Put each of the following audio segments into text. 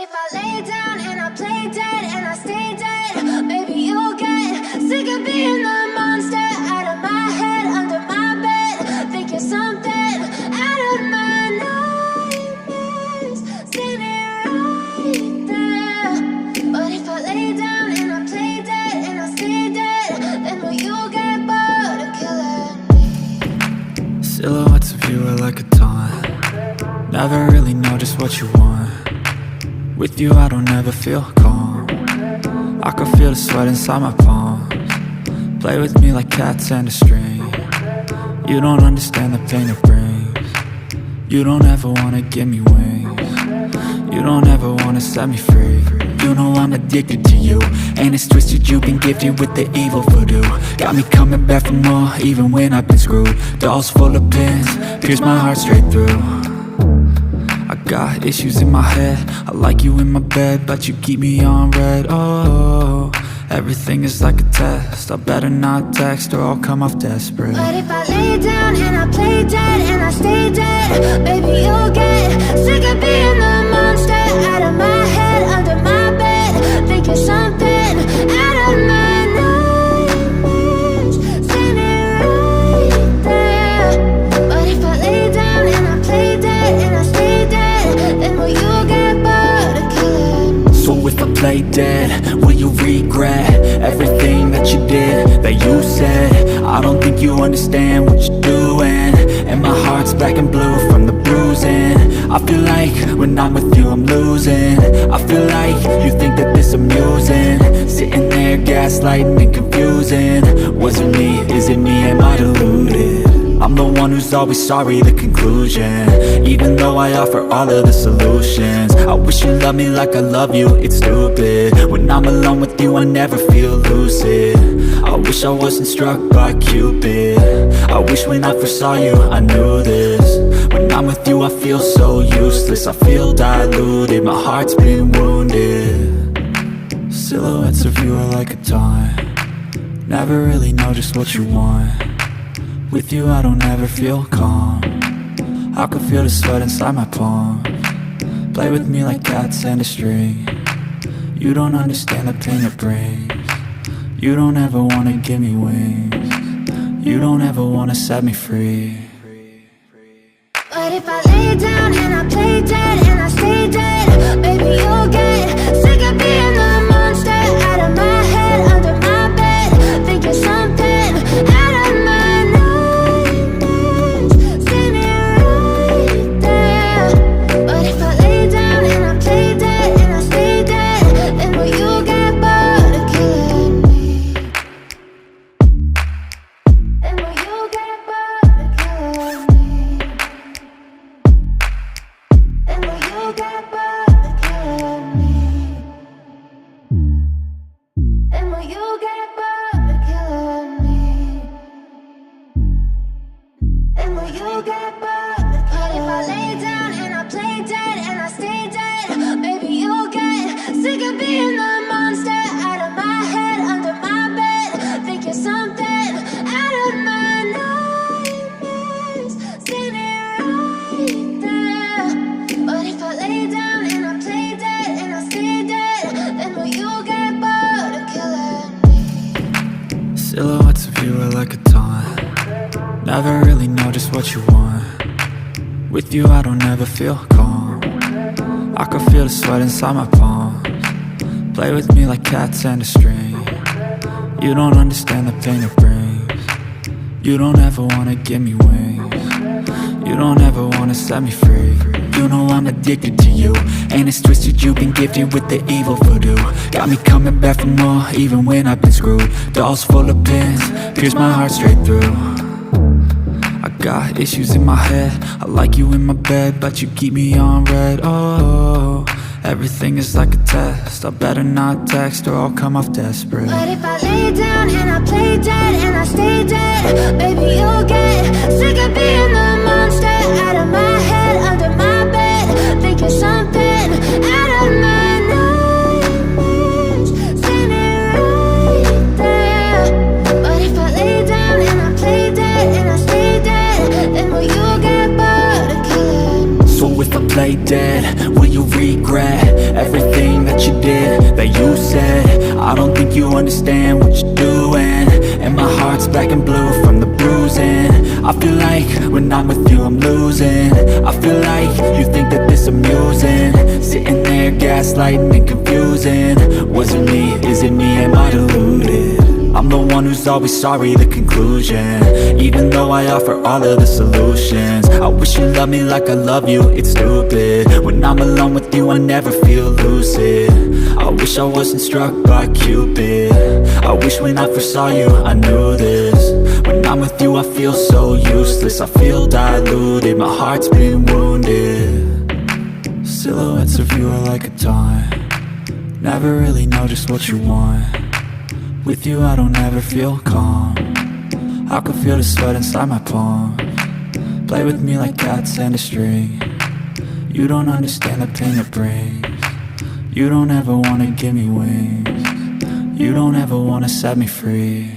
if I lay down and I play dead and I stay dead, maybe you'll get sick of being the monster out of my head, under my bed, thinking something out of my nightmares, standing right there. But if I lay down and I play dead and I stay dead, then will you get bored of killing me? Silhouettes of you are like a taunt. Never really know just what you want. With you I don't ever feel calm. I can feel the sweat inside my palms. Play with me like cats and a string. You don't understand the pain it brings. You don't ever wanna give me wings. You don't ever wanna set me free. You know I'm addicted to you, and it's twisted, you've been gifted with the evil voodoo. Got me coming back for more, even when I've been screwed. Dolls full of pins, pierce my heart straight through. I got issues in my head, I like you in my bed, but you keep me on red. Oh, everything is like a test, I better not text or I'll come off desperate. But if I lay down and I play dead and I stay dead, baby you'll get sick of being the monster out of my head, under my bed, thinking something out of my nightmares, standing right there. But if I lay down and I play dead and I stay dead, then will you get bored of killing me? So if I play dead, will you regret everything that you did, that you said? I don't think you understand what you're doing, and my heart's black and blue from the bruising. I feel like when I'm with you I'm losing. I feel like you think that this amusing, sitting there gaslighting and confusing. Was it me? Is it me? Am I deluded? I'm the one who's always sorry, the conclusion, even though I offer all of the solutions. I wish you loved me like I love you, it's stupid. When I'm alone with you I never feel lucid. I wish I wasn't struck by Cupid. I wish when I first saw you I knew this. When I'm with you I feel so useless, I feel diluted, my heart's been wounded. Silhouettes of you are like a taunt. Never really know just what you want. With you I don't ever feel calm. I can feel the sweat inside my palms. Play with me like cats and a string. You don't understand the pain it brings. You don't ever wanna give me wings. You don't ever wanna set me free. But if I lay down and I play dead and I stay dead, baby you'll get sick of being the monster out of my head, under my bed, thinking something out of my nightmares, standing right there. But if I lay down and I play dead and I stay dead, then will you get bored of killing me? Then will you get bored of killing me? Then will you get bored of killing me? Then will you get bored of killing me? Then will you get bored of killing me? But if I lay down and I play dead and I stay dead, baby you'll get sick of being the monster out of my head, under my bed, thinking something out of my nightmares, standing right there. But if I lay down and I play dead and I stay dead, then will you get bored of killing me? Silhouettes of you are like a taunt. Never really know just what you want. With you I don't ever feel calm. I can feel the sweat inside my palms. Play with me like cats and a string. You don't understand the pain it brings. You don't ever wanna give me wings. You don't ever wanna set me free. You know I'm addicted to you, and it's twisted, you've been gifted with the evil voodoo. Got me coming back for more, even when I've been screwed. Dolls full of pins, pierce my heart straight through. I got issues in my head, I like you in my bed, but you keep me on red. Oh, everything is like a test, I better not text or I'll come off desperate. But if I lay down and I play dead and I stay dead, baby you'll get sick of being the monster out of my head, under my bed, thinking something out of my nightmares, standing right there. But if I lay down and I play dead and I stay dead, then will you get bored of killing me? So if I play dead, will you regret everything that you said. I don't think you understand what you're doing, and my heart's black and blue from the bruising. I feel like when I'm with you I'm losing. I feel like you think that this amusing, sitting there gaslighting and confusing. Was it me? Is it me? Am I deluded? I'm the one who's always sorry, the conclusion, even though I offer all of the solutions. I wish you loved me like I love you, it's stupid. When I'm alone with you I never feel lucid. I wish I wasn't struck by Cupid. I wish when I first saw you I knew this. When I'm with you I feel so useless, I feel diluted, my heart's been wounded. Silhouettes of you are like a taunt, never really know just what you want. With you I don't ever feel calm, I can feel the sweat inside my palm. Play with me like cats and a string. You don't understand the pain it brings. You don't ever wanna give me wings. You don't ever wanna set me free.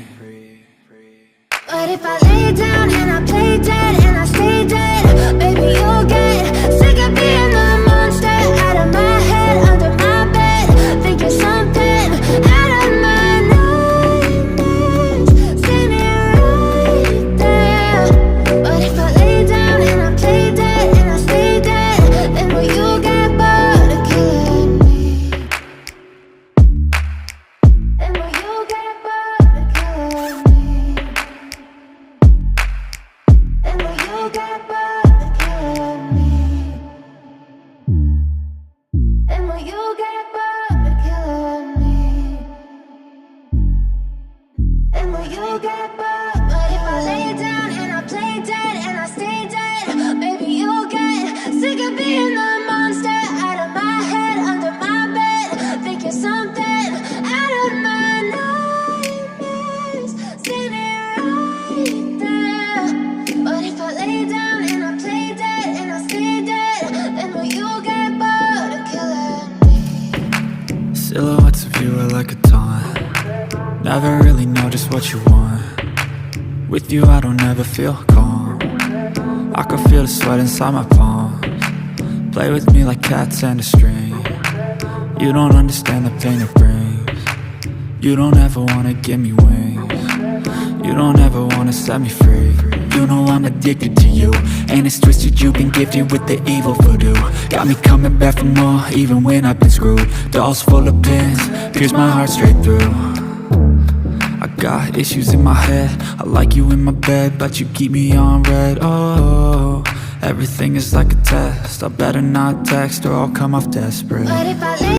But if I lay down and I play dead and I stay dead, baby you'll get sick of being the monster out of my head, under my bed, thinking something out of my nightmares, standing right there. But if I lay down and I play dead and I stay dead, then will you get bored of killing me? Then will you get bored of killing me? And will you get bored of killing me? And will you get bored of killing me? And will you get bored? But if I lay down and I play dead and I stay dead, baby you'll get sick of being the monster out of my head, under my bed, thinking something out of my nightmares, standing right there. But if I lay down and I play dead and I stay dead, then will you get bored of killing me? Silhouettes of you are like a taunt, never really know just what you want. With you I don't ever feel calm, I can feel the sweat inside my palms. Play with me like cats and a string. You don't understand the pain it brings. You don't ever wanna give me wings. You don't ever wanna set me free. You know I'm addicted to you, and it's twisted, you've been gifted with the evil voodoo. Got me coming back for more, even when I've been screwed. Dolls full of pins, pierce my heart straight through. I got issues in my head, I like you in my bed, but you keep me on red. Oh, everything is like a test, I better not text or I'll come off desperate. But if I lay